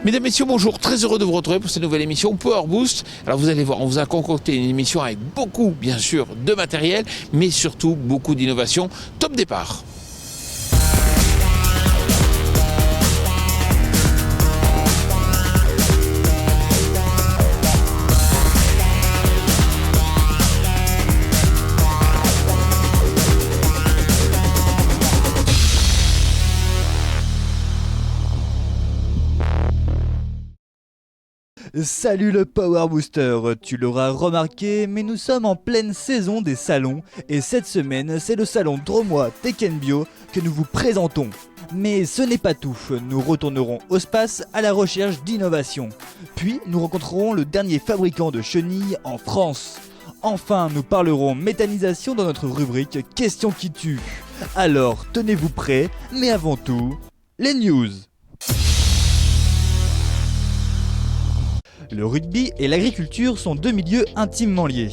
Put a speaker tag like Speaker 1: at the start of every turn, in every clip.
Speaker 1: Mesdames, Messieurs, bonjour, très heureux de vous retrouver pour cette nouvelle émission Power Boost. Alors vous allez voir, on vous a concocté une émission avec beaucoup, bien sûr, de matériel, mais surtout beaucoup d'innovation. Top départ.
Speaker 2: Salut le Power Booster, tu l'auras remarqué, mais nous sommes en pleine saison des salons et cette semaine c'est le salon Dromois Tech & Bio que nous vous présentons. Mais ce n'est pas tout, nous retournerons au space à la recherche d'innovation. Puis nous rencontrerons le dernier fabricant de chenilles en France. Enfin, nous parlerons méthanisation dans notre rubrique Questions qui tuent. Alors, tenez-vous prêts, mais avant tout, les news. Le rugby et l'agriculture sont deux milieux intimement liés.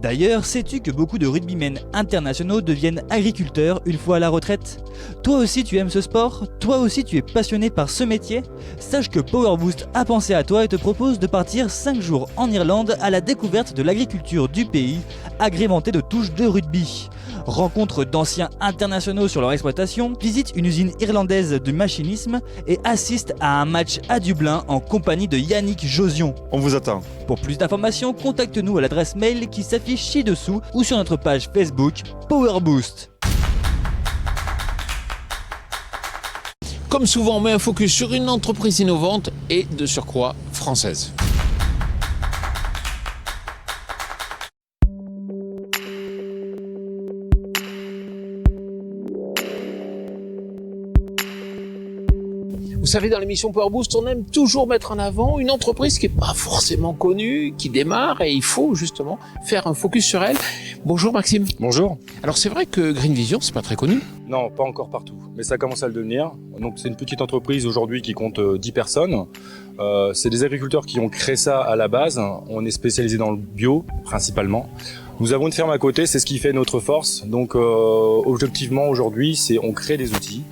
Speaker 2: D'ailleurs, sais-tu que beaucoup de rugbymen internationaux deviennent agriculteurs une fois à la retraite ? Toi aussi tu aimes ce sport ? Toi aussi tu es passionné par ce métier ? Sache que Power Boost a pensé à toi et te propose de partir 5 jours en Irlande à la découverte de l'agriculture du pays, agrémentée de touches de rugby. Rencontre d'anciens internationaux sur leur exploitation, visite une usine irlandaise de machinisme et assiste à un match à Dublin en compagnie de Yannick Josion.
Speaker 3: On vous attend.
Speaker 2: Pour plus d'informations, contacte-nous à l'adresse mail qui s'affiche ci-dessous ou sur notre page Facebook Power Boost.
Speaker 1: Comme souvent, on met un focus sur une entreprise innovante et de surcroît française. Vous savez, dans l'émission Power Boost, on aime toujours mettre en avant une entreprise qui n'est pas forcément connue, qui démarre, et il faut justement faire un focus sur elle. Bonjour Maxime.
Speaker 3: Bonjour.
Speaker 1: Alors c'est vrai que Green Vision, c'est pas très connu.
Speaker 3: Non, pas encore partout, mais ça commence à le devenir. Donc c'est une petite entreprise aujourd'hui qui compte 10 personnes. C'est des agriculteurs qui ont créé ça à la base. On est spécialisé dans le bio principalement. Nous avons une ferme à côté, c'est ce qui fait notre force. Donc objectivement aujourd'hui, c'est on crée des outils.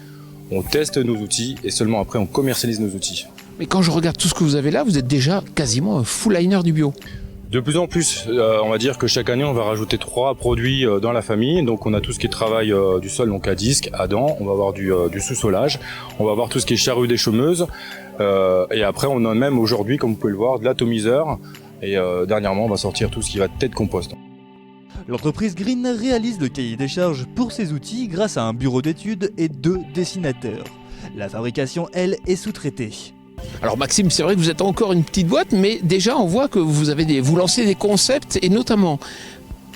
Speaker 3: On teste nos outils et seulement après on commercialise nos outils.
Speaker 1: Mais quand je regarde tout ce que vous avez là, vous êtes déjà quasiment un full liner du bio.
Speaker 3: De plus en plus, on va dire que chaque année on va rajouter 3 produits dans la famille. Donc on a tout ce qui est travail du sol, donc à disque, à dents, on va avoir du sous-solage, on va avoir tout ce qui est charrue d'échaumeuse. Et après on a même aujourd'hui, comme vous pouvez le voir, de l'atomiseur. Et dernièrement on va sortir tout ce qui va tête compost.
Speaker 2: L'entreprise Green réalise le cahier des charges pour ses outils grâce à un bureau d'études et 2 dessinateurs. La fabrication, elle, est sous-traitée.
Speaker 1: Alors Maxime, c'est vrai que vous êtes encore une petite boîte, mais déjà on voit que vous lancez des concepts et notamment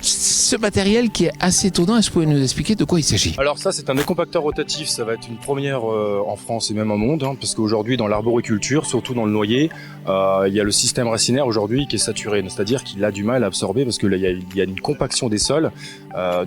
Speaker 1: ce matériel qui est assez étonnant. Est-ce que vous pouvez nous expliquer de quoi il s'agit ?
Speaker 3: Alors ça, c'est un décompacteur rotatif, ça va être une première en France et même au monde, parce qu'aujourd'hui dans l'arboriculture, surtout dans le noyer, il y a le système racinaire aujourd'hui qui est saturé, c'est-à-dire qu'il a du mal à absorber parce que là, il y a une compaction des sols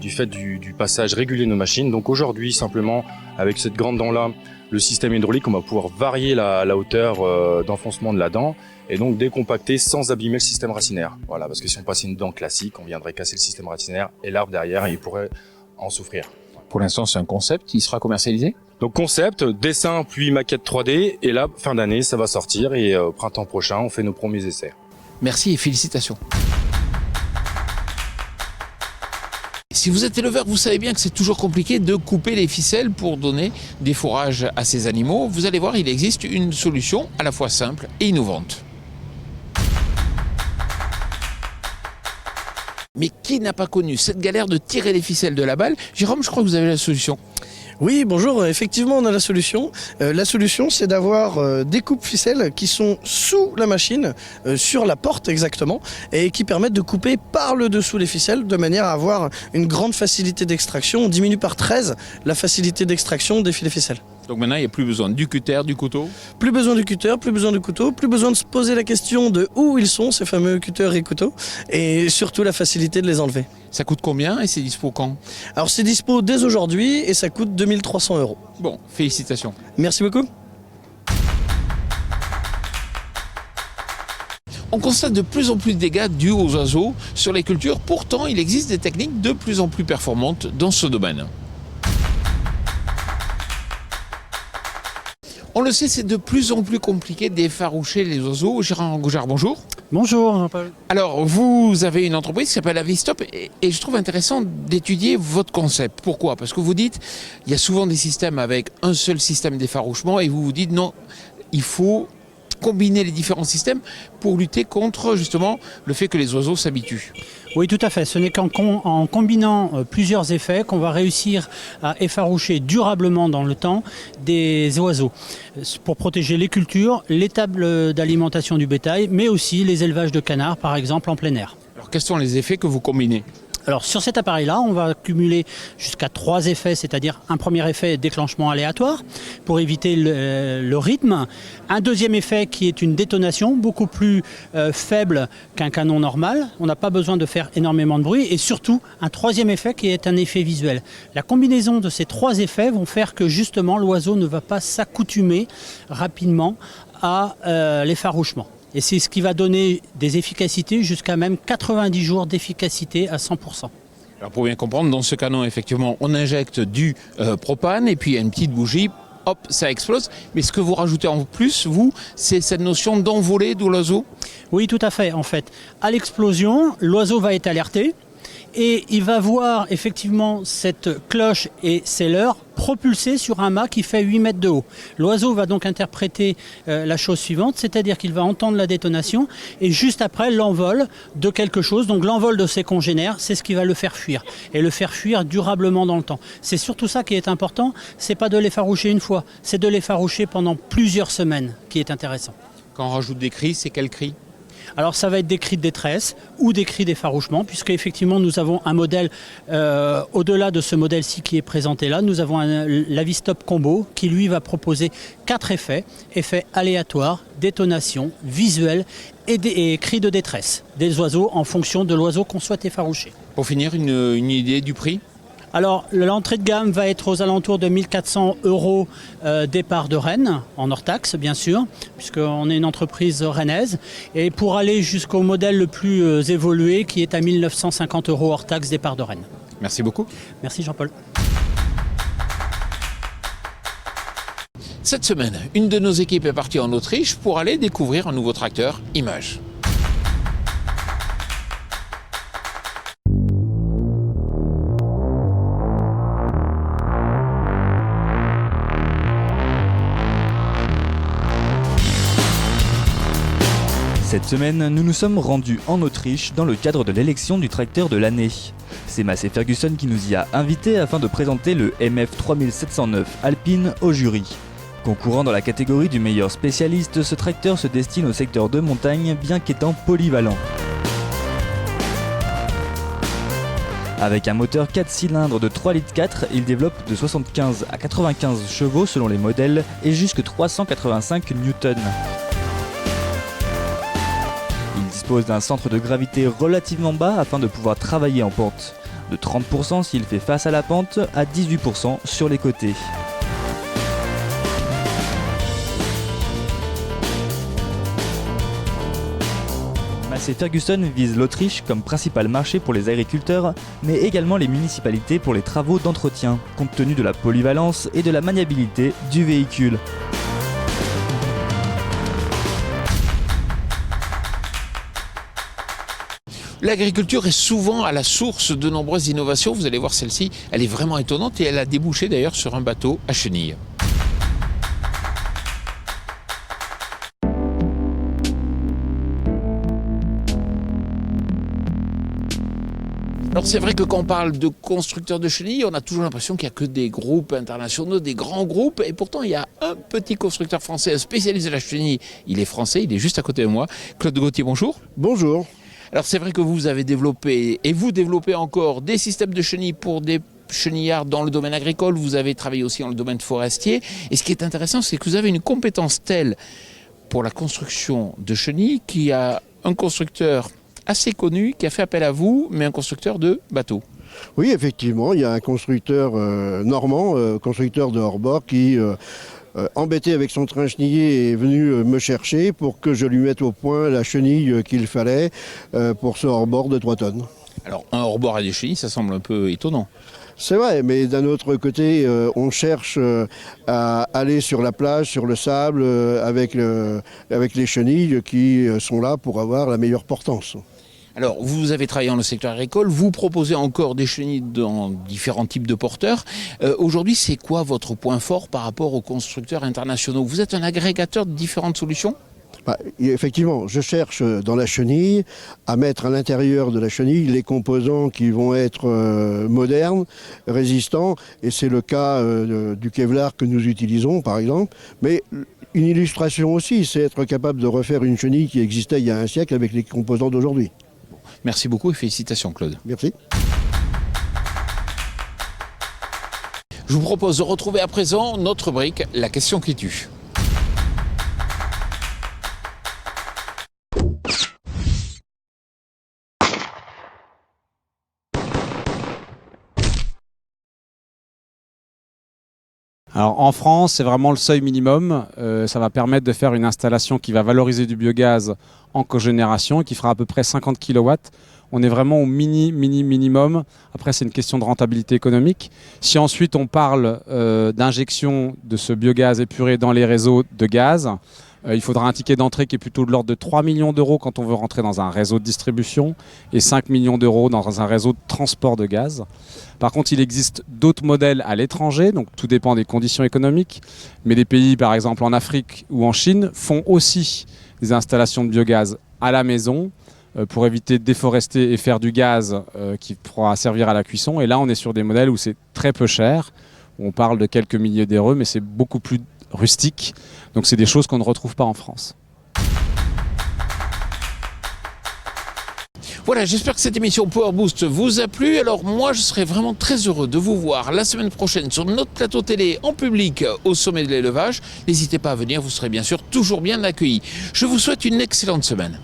Speaker 3: du fait du passage régulier de nos machines. Donc aujourd'hui, simplement, avec cette grande dent-là, le système hydraulique, on va pouvoir varier la hauteur d'enfoncement de la dent et donc décompacter sans abîmer le système racinaire. Voilà, parce que si on passait une dent classique, on viendrait casser le système racinaire et l'arbre derrière, il pourrait en souffrir.
Speaker 1: Pour l'instant, c'est un concept, il sera commercialisé ?
Speaker 3: Donc concept, dessin puis maquette 3D et là, fin d'année, ça va sortir et printemps prochain, on fait nos premiers essais.
Speaker 1: Merci et félicitations. Si vous êtes éleveur, vous savez bien que c'est toujours compliqué de couper les ficelles pour donner des fourrages à ces animaux. Vous allez voir, il existe une solution à la fois simple et innovante. Mais qui n'a pas connu cette galère de tirer les ficelles de la balle ? Jérôme, je crois que vous avez la solution.
Speaker 4: Oui, bonjour, effectivement on a la solution. La solution c'est d'avoir des coupes-ficelles qui sont sous la machine, sur la porte exactement, et qui permettent de couper par le dessous les ficelles de manière à avoir une grande facilité d'extraction. On diminue par 13 la facilité d'extraction des filets ficelles.
Speaker 1: Donc maintenant il n'y a plus besoin du cutter, du couteau.
Speaker 4: Plus besoin du cutter, plus besoin du couteau, plus besoin de se poser la question de où ils sont ces fameux cutters et couteaux, et surtout la facilité de les enlever.
Speaker 1: Ça coûte combien et c'est dispo quand ?
Speaker 4: Alors c'est dispo dès aujourd'hui et ça coûte 2300 €.
Speaker 1: Bon, félicitations.
Speaker 4: Merci beaucoup.
Speaker 1: On constate de plus en plus de dégâts dus aux oiseaux sur les cultures. Pourtant, il existe des techniques de plus en plus performantes dans ce domaine. On le sait, c'est de plus en plus compliqué d'effaroucher les oiseaux. Gérard Goujard, bonjour.
Speaker 5: Bonjour Jean-Paul.
Speaker 1: Alors, vous avez une entreprise qui s'appelle Avistop et je trouve intéressant d'étudier votre concept. Pourquoi? Parce que vous dites, il y a souvent des systèmes avec un seul système d'effarouchement et vous vous dites non, il faut combiner les différents systèmes pour lutter contre justement le fait que les oiseaux s'habituent.
Speaker 5: Oui, tout à fait. Ce n'est qu'en combinant plusieurs effets qu'on va réussir à effaroucher durablement dans le temps des oiseaux pour protéger les cultures, les tables d'alimentation du bétail, mais aussi les élevages de canards, par exemple, en plein air.
Speaker 1: Alors, quels sont les effets que vous combinez?
Speaker 5: Alors sur cet appareil-là, on va cumuler jusqu'à 3 effets, c'est-à-dire un premier effet déclenchement aléatoire pour éviter le rythme, un deuxième effet qui est une détonation beaucoup plus faible qu'un canon normal, on n'a pas besoin de faire énormément de bruit, et surtout un troisième effet qui est un effet visuel. La combinaison de ces 3 effets vont faire que justement l'oiseau ne va pas s'accoutumer rapidement à l'effarouchement. Et c'est ce qui va donner des efficacités jusqu'à même 90 jours d'efficacité à 100%.
Speaker 1: Alors pour bien comprendre, dans ce canon, effectivement, on injecte du propane et puis il y a une petite bougie, hop, ça explose. Mais ce que vous rajoutez en plus, vous, c'est cette notion d'envolée de l'oiseau?
Speaker 5: Oui, tout à fait. En fait, à l'explosion, l'oiseau va être alerté et il va voir effectivement cette cloche et ses leurres propulsés sur un mât qui fait 8 mètres de haut. L'oiseau va donc interpréter la chose suivante, c'est-à-dire qu'il va entendre la détonation et juste après l'envol de quelque chose, donc l'envol de ses congénères, c'est ce qui va le faire fuir et le faire fuir durablement dans le temps. C'est surtout ça qui est important, c'est pas de l'effaroucher une fois, c'est de l'effaroucher pendant plusieurs semaines qui est intéressant.
Speaker 1: Quand on rajoute des cris, c'est quel cri?
Speaker 5: Alors ça va être des cris de détresse ou des cris d'effarouchement, puisque effectivement nous avons un modèle, au-delà de ce modèle-ci qui est présenté là, nous avons l'Avistop Combo qui lui va proposer 4 effets, effets aléatoires, détonation, visuel et cris de détresse des oiseaux en fonction de l'oiseau qu'on souhaite effaroucher.
Speaker 1: Pour finir, une idée du prix?
Speaker 5: Alors l'entrée de gamme va être aux alentours de 1 400 € départ de Rennes, en hors taxe bien sûr, puisqu'on est une entreprise rennaise. Et pour aller jusqu'au modèle le plus évolué qui est à 1 950 € hors taxe départ de Rennes.
Speaker 1: Merci beaucoup.
Speaker 5: Merci Jean-Paul.
Speaker 1: Cette semaine, une de nos équipes est partie en Autriche pour aller découvrir un nouveau tracteur Image.
Speaker 2: Cette semaine, nous nous sommes rendus en Autriche dans le cadre de l'élection du tracteur de l'année. C'est Massey Ferguson qui nous y a invités afin de présenter le MF 3709 Alpine au jury. Concourant dans la catégorie du meilleur spécialiste, ce tracteur se destine au secteur de montagne bien qu'étant polyvalent. Avec un moteur 4 cylindres de 3,4 litres, il développe de 75 à 95 chevaux selon les modèles et jusque 385 newtons. Il dispose d'un centre de gravité relativement bas afin de pouvoir travailler en pente, de 30% s'il fait face à la pente, à 18% sur les côtés. Massey Ferguson vise l'Autriche comme principal marché pour les agriculteurs, mais également les municipalités pour les travaux d'entretien, compte tenu de la polyvalence et de la maniabilité du véhicule.
Speaker 1: L'agriculture est souvent à la source de nombreuses innovations. Vous allez voir celle-ci, elle est vraiment étonnante et elle a débouché d'ailleurs sur un bateau à chenilles. Alors c'est vrai que quand on parle de constructeurs de chenilles, on a toujours l'impression qu'il n'y a que des groupes internationaux, des grands groupes, et pourtant il y a un petit constructeur français, un spécialiste de la chenille. Il est français, il est juste à côté de moi. Claude Gauthier, bonjour.
Speaker 6: Bonjour.
Speaker 1: Alors c'est vrai que vous avez développé, et vous développez encore, des systèmes de chenilles pour des chenillards dans le domaine agricole, vous avez travaillé aussi dans le domaine forestier, et ce qui est intéressant, c'est que vous avez une compétence telle pour la construction de chenilles qu'il y a un constructeur assez connu qui a fait appel à vous, mais un constructeur de bateaux.
Speaker 6: Oui, effectivement, il y a un constructeur normand, constructeur de hors-bord, qui, embêté avec son train chenillé, est venu me chercher pour que je lui mette au point la chenille qu'il fallait pour ce hors-bord de 3 tonnes.
Speaker 1: Alors un hors-bord à des chenilles, ça semble un peu étonnant.
Speaker 6: C'est vrai, mais d'un autre côté, on cherche à aller sur la plage, sur le sable, avec les chenilles qui sont là pour avoir la meilleure portance.
Speaker 1: Alors, vous avez travaillé dans le secteur agricole, vous proposez encore des chenilles dans différents types de porteurs. Aujourd'hui, c'est quoi votre point fort par rapport aux constructeurs internationaux? Vous êtes un agrégateur de différentes solutions?
Speaker 6: Effectivement, je cherche dans la chenille à mettre à l'intérieur de la chenille les composants qui vont être modernes, résistants, et c'est le cas du Kevlar que nous utilisons par exemple. Mais une illustration aussi, c'est être capable de refaire une chenille qui existait il y a un siècle avec les composants d'aujourd'hui.
Speaker 1: Merci beaucoup et félicitations Claude.
Speaker 6: Merci.
Speaker 1: Je vous propose de retrouver à présent notre rubrique, la question qui tue.
Speaker 7: Alors en France, c'est vraiment le seuil minimum. Ça va permettre de faire une installation qui va valoriser du biogaz en cogénération et qui fera à peu près 50 kW. On est vraiment au minimum. Après, c'est une question de rentabilité économique. Si ensuite on parle d'injection de ce biogaz épuré dans les réseaux de gaz, il faudra un ticket d'entrée qui est plutôt de l'ordre de 3 millions d'euros quand on veut rentrer dans un réseau de distribution et 5 millions d'euros dans un réseau de transport de gaz. Par contre, il existe d'autres modèles à l'étranger, donc tout dépend des conditions économiques. Mais des pays, par exemple en Afrique ou en Chine, font aussi des installations de biogaz à la maison pour éviter de déforester et faire du gaz qui pourra servir à la cuisson. Et là, on est sur des modèles où c'est très peu cher, où on parle de quelques milliers d'euros, mais c'est beaucoup plus rustique. Donc c'est des choses qu'on ne retrouve pas en France.
Speaker 1: Voilà, j'espère que cette émission Power Boost vous a plu. Alors moi, je serais vraiment très heureux de vous voir la semaine prochaine sur notre plateau télé en public au sommet de l'élevage. N'hésitez pas à venir, vous serez bien sûr toujours bien accueillis. Je vous souhaite une excellente semaine.